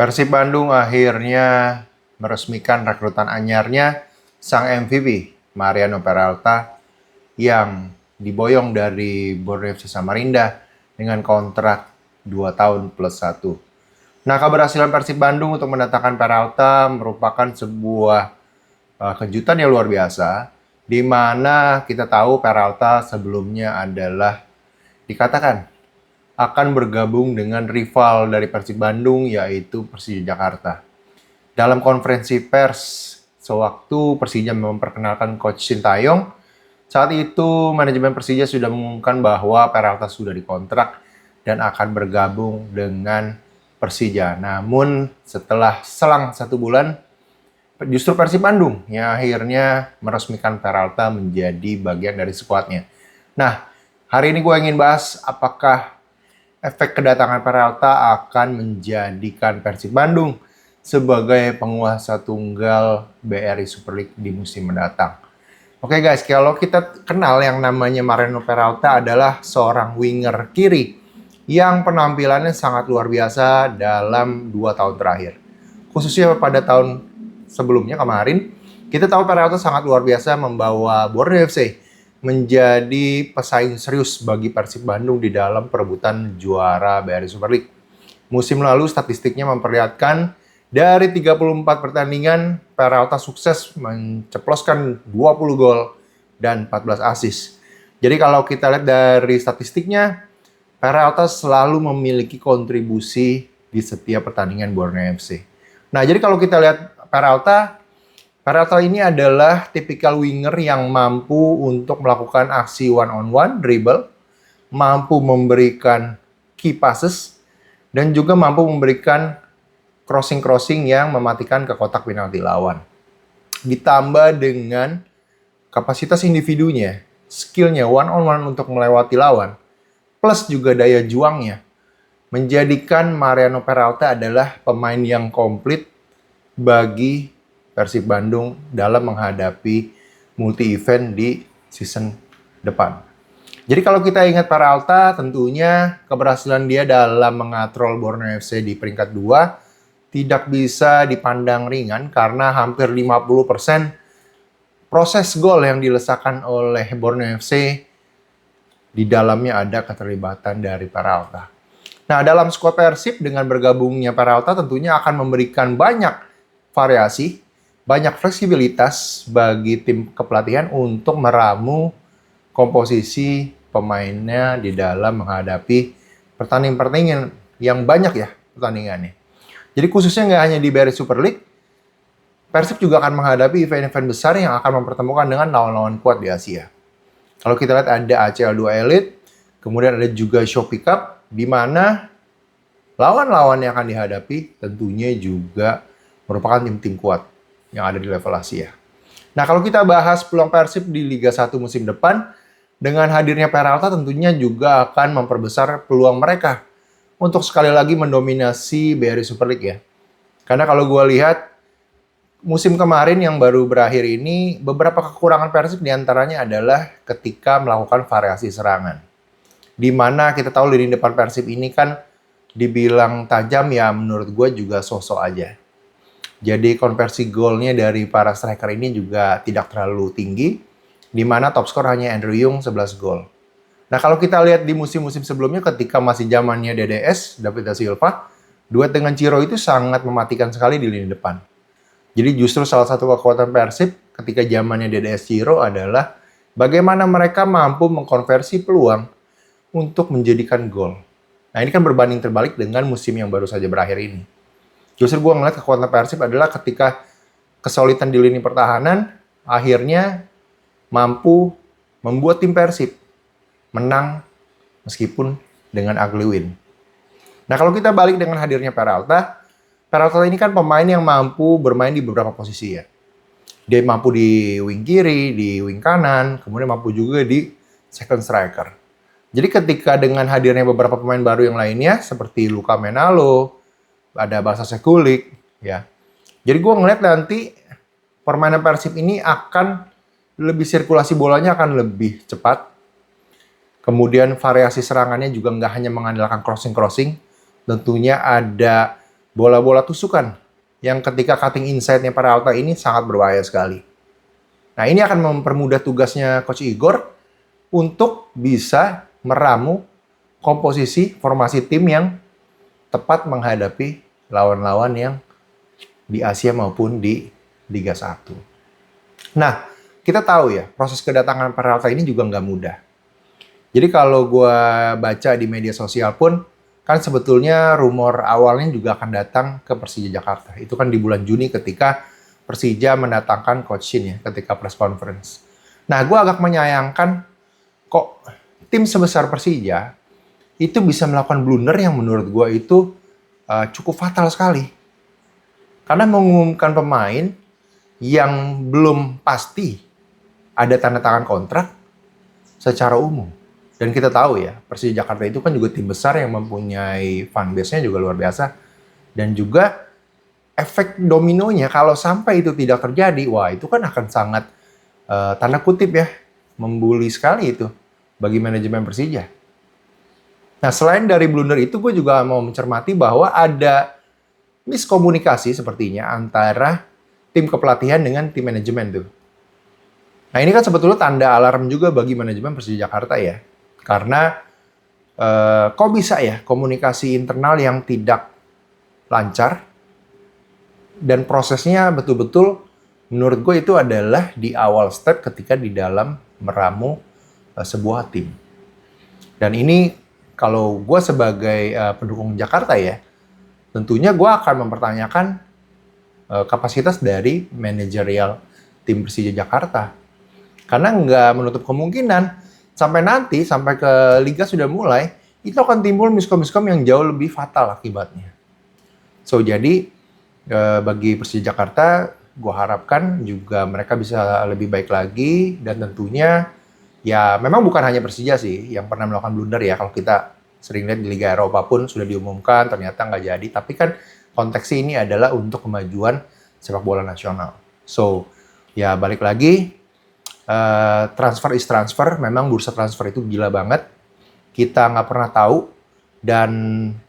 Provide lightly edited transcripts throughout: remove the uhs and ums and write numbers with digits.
Persib Bandung akhirnya meresmikan rekrutan anyarnya sang MVP Mariano Peralta yang diboyong dari Borneo FC Samarinda dengan kontrak 2 tahun plus 1. Nah, keberhasilan Persib Bandung untuk mendatangkan Peralta merupakan sebuah kejutan yang luar biasa, di mana kita tahu Peralta sebelumnya adalah dikatakan akan bergabung dengan rival dari Persib Bandung, yaitu Persija Jakarta. Dalam konferensi pers sewaktu Persija memperkenalkan Coach Sintayong, saat itu manajemen Persija sudah mengumumkan bahwa Peralta sudah dikontrak dan akan bergabung dengan Persija. Namun setelah selang 1 bulan, justru Persib Bandung yang akhirnya meresmikan Peralta menjadi bagian dari skuadnya. Nah, hari ini gue ingin bahas apakah efek kedatangan Peralta akan menjadikan Persib Bandung sebagai penguasa tunggal BRI Super League di musim mendatang. Oke guys, kalau kita kenal yang namanya Mariano Peralta adalah seorang winger kiri yang penampilannya sangat luar biasa dalam 2 tahun terakhir. Khususnya pada tahun sebelumnya kemarin, kita tahu Peralta sangat luar biasa membawa Borneo FC menjadi pesaing serius bagi Persib Bandung di dalam perebutan juara BRI Super League. Musim lalu statistiknya memperlihatkan dari 34 pertandingan, Peralta sukses menceploskan 20 gol dan 14 assist. Jadi kalau kita lihat dari statistiknya, Peralta selalu memiliki kontribusi di setiap pertandingan Borneo FC. Nah, jadi kalau kita lihat Peralta ini adalah tipikal winger yang mampu untuk melakukan aksi one-on-one, dribble, mampu memberikan key passes, dan juga mampu memberikan crossing-crossing yang mematikan ke kotak penalti lawan. Ditambah dengan kapasitas individunya, skillnya one-on-one untuk melewati lawan, plus juga daya juangnya, menjadikan Mariano Peralta adalah pemain yang komplit bagi Persib Bandung dalam menghadapi multi-event di season depan. Jadi kalau kita ingat Peralta, tentunya keberhasilan dia dalam mengatrol Borneo FC di peringkat 2 tidak bisa dipandang ringan karena hampir 50% proses gol yang dilesakan oleh Borneo FC di dalamnya ada keterlibatan dari Peralta. Nah, dalam skuad Persib dengan bergabungnya Peralta tentunya akan memberikan banyak variasi, banyak fleksibilitas bagi tim kepelatihan untuk meramu komposisi pemainnya di dalam menghadapi pertandingan-pertandingan yang banyak ya pertandingannya. Jadi khususnya nggak hanya di BRI Super League, Persib juga akan menghadapi event-event besar yang akan mempertemukan dengan lawan-lawan kuat di Asia. Kalau kita lihat ada ACL2 Elite, kemudian ada juga Shopee Cup, di mana lawan-lawan yang akan dihadapi tentunya juga merupakan tim-tim kuat yang ada di level Asia. Nah, kalau kita bahas peluang Persib di Liga 1 musim depan, dengan hadirnya Peralta tentunya juga akan memperbesar peluang mereka untuk sekali lagi mendominasi BRI Super League ya. Karena kalau gue lihat musim kemarin yang baru berakhir ini, beberapa kekurangan Persib diantaranya adalah ketika melakukan variasi serangan. Di mana kita tahu lini depan Persib ini kan dibilang tajam ya, menurut gue juga sosok aja. Jadi konversi golnya dari para striker ini juga tidak terlalu tinggi, di mana top skor hanya Andrew Yung 11 gol. Nah, kalau kita lihat di musim-musim sebelumnya ketika masih zamannya DDS, David da Silva, duet dengan Ciro itu sangat mematikan sekali di lini depan. Jadi justru salah satu kekuatan Persib ketika zamannya DDS Ciro adalah bagaimana mereka mampu mengkonversi peluang untuk menjadikan gol. Nah, ini kan berbanding terbalik dengan musim yang baru saja berakhir ini. Justru gue ngeliat kekuatan Persib adalah ketika kesulitan di lini pertahanan akhirnya mampu membuat tim Persib menang meskipun dengan ugly win. Nah, kalau kita balik dengan hadirnya Peralta ini kan pemain yang mampu bermain di beberapa posisi ya. Dia mampu di wing kiri, di wing kanan, kemudian mampu juga di second striker. Jadi ketika dengan hadirnya beberapa pemain baru yang lainnya seperti Luka Menalo, ada Basa Sekulik, ya. Jadi gue ngeliat nanti permainan Persib ini akan lebih sirkulasi bolanya akan lebih cepat. Kemudian variasi serangannya juga nggak hanya mengandalkan crossing-crossing. Tentunya ada bola-bola tusukan yang ketika cutting inside-nya Peralta ini sangat berbahaya sekali. Nah, ini akan mempermudah tugasnya Coach Igor untuk bisa meramu komposisi formasi tim yang tepat menghadapi lawan-lawan yang di Asia maupun di Liga 1. Nah, kita tahu ya, proses kedatangan Peralta ini juga nggak mudah. Jadi kalau gue baca di media sosial pun, kan sebetulnya rumor awalnya juga akan datang ke Persija Jakarta. Itu kan di bulan Juni ketika Persija mendatangkan Coach Shin ya, ketika press conference. Nah, gue agak menyayangkan kok tim sebesar Persija itu bisa melakukan blunder yang menurut gue itu cukup fatal sekali. Karena mengumumkan pemain yang belum pasti ada tanda tangan kontrak secara umum. Dan kita tahu ya, Persija Jakarta itu kan juga tim besar yang mempunyai fanbase-nya juga luar biasa. Dan juga efek dominonya kalau sampai itu tidak terjadi, wah itu kan akan sangat tanda kutip ya, membuli sekali itu bagi manajemen Persija. Nah, selain dari blunder itu, gue juga mau mencermati bahwa ada miskomunikasi sepertinya antara tim kepelatihan dengan tim manajemen tuh. Nah, ini kan sebetulnya tanda alarm juga bagi manajemen Persija Jakarta ya. Karena kok bisa ya komunikasi internal yang tidak lancar dan prosesnya betul-betul menurut gue itu adalah di awal step ketika di dalam meramu sebuah tim. Dan ini kalau gue sebagai pendukung Jakarta ya, tentunya gue akan mempertanyakan kapasitas dari manajerial tim Persija Jakarta. Karena nggak menutup kemungkinan sampai ke Liga sudah mulai, itu akan timbul miskom-miskom yang jauh lebih fatal akibatnya. So, jadi bagi Persija Jakarta, gue harapkan juga mereka bisa lebih baik lagi. Dan tentunya, ya memang bukan hanya Persija sih yang pernah melakukan blunder ya. Kalau kita sering lihat di Liga Eropa pun sudah diumumkan, ternyata nggak jadi. Tapi kan konteksnya ini adalah untuk kemajuan sepak bola nasional. So, ya balik lagi, transfer is transfer. Memang bursa transfer itu gila banget. Kita nggak pernah tahu. Dan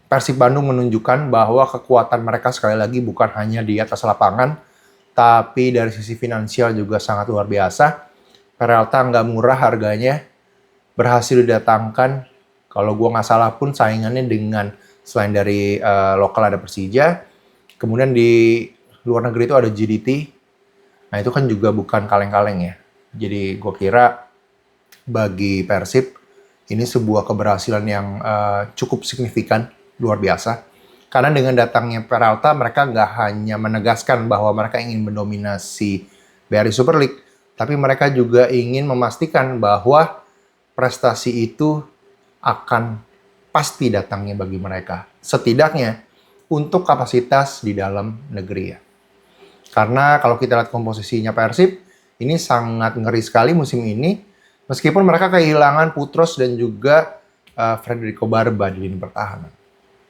Persib Bandung menunjukkan bahwa kekuatan mereka sekali lagi bukan hanya di atas lapangan, tapi dari sisi finansial juga sangat luar biasa. Peralta nggak murah harganya. Berhasil didatangkan. Kalau gue nggak salah pun saingannya dengan selain dari lokal ada Persija. Kemudian di luar negeri itu ada GDT. Nah itu kan juga bukan kaleng-kaleng ya. Jadi gue kira bagi Persib ini sebuah keberhasilan yang cukup signifikan, luar biasa. Karena dengan datangnya Peralta, mereka nggak hanya menegaskan bahwa mereka ingin mendominasi BRI Super League, tapi mereka juga ingin memastikan bahwa prestasi itu akan pasti datangnya bagi mereka. Setidaknya untuk kapasitas di dalam negeri ya. Karena kalau kita lihat komposisinya Persib, ini sangat ngeri sekali musim ini. Meskipun mereka kehilangan Putros dan juga Federico Barba di lini pertahanan.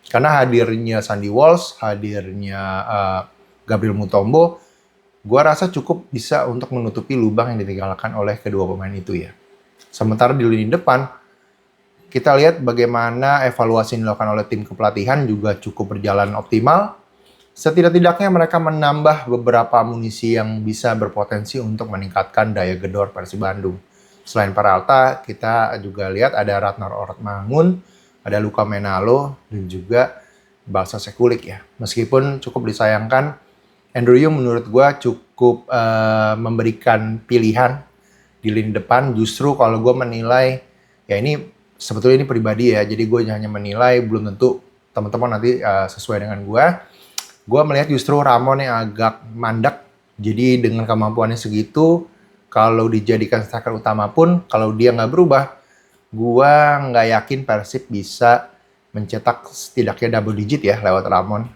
Karena hadirnya Sandy Walsh, hadirnya Gabriel Mutombo, gue rasa cukup bisa untuk menutupi lubang yang ditinggalkan oleh kedua pemain itu ya. Sementara di lini depan, kita lihat bagaimana evaluasi yang dilakukan oleh tim kepelatihan juga cukup berjalan optimal. Setidak-tidaknya mereka menambah beberapa amunisi yang bisa berpotensi untuk meningkatkan daya gedor Persib Bandung. Selain Peralta, kita juga lihat ada Ratnar Ortmangun, ada Luka Menalo, dan juga Balsa Sekulik ya. Meskipun cukup disayangkan, Andrew Yung menurut gue cukup memberikan pilihan di lini depan. Justru kalau gue menilai, ya ini sebetulnya ini pribadi ya, jadi gue hanya menilai, belum tentu teman-teman nanti sesuai dengan gue. Gue melihat justru Ramon yang agak mandek. Jadi dengan kemampuannya segitu, kalau dijadikan striker utama pun, kalau dia nggak berubah, gue nggak yakin Persib bisa mencetak setidaknya double digit ya lewat Ramon.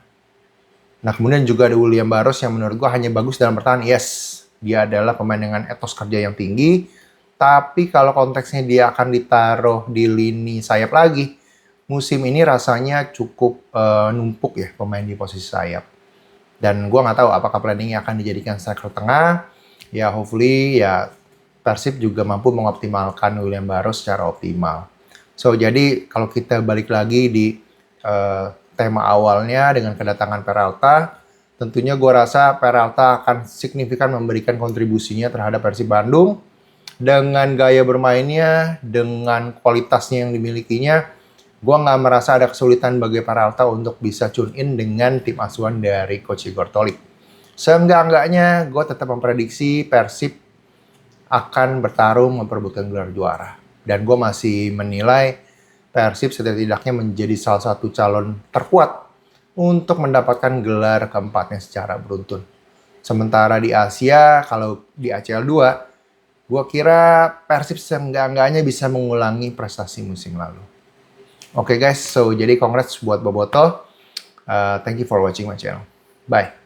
Nah kemudian juga ada William Barros yang menurut gue hanya bagus dalam bertahan. Yes, dia adalah pemain dengan etos kerja yang tinggi. Tapi kalau konteksnya dia akan ditaruh di lini sayap lagi, musim ini rasanya cukup numpuk ya pemain di posisi sayap. Dan gue nggak tahu apakah planningnya akan dijadikan striker tengah. Ya hopefully ya Persib juga mampu mengoptimalkan William Barros secara optimal. So jadi kalau kita balik lagi di tema awalnya dengan kedatangan Peralta, tentunya gue rasa Peralta akan signifikan memberikan kontribusinya terhadap Persib Bandung. Dengan gaya bermainnya, dengan kualitasnya yang dimilikinya, gue nggak merasa ada kesulitan bagi Peralta untuk bisa tune in dengan tim asuhan dari Coach Igor Tolik. Seenggak-enggaknya gue tetap memprediksi Persib akan bertarung memperebutkan gelar juara. Dan gue masih menilai Persib setidaknya menjadi salah satu calon terkuat untuk mendapatkan gelar keempatnya secara beruntun. Sementara di Asia, kalau di ACL 2, gue kira Persib seenggak-enggaknya bisa mengulangi prestasi musim lalu. Oke guys, so jadi congrats buat Boboto. Thank you for watching my channel. Bye.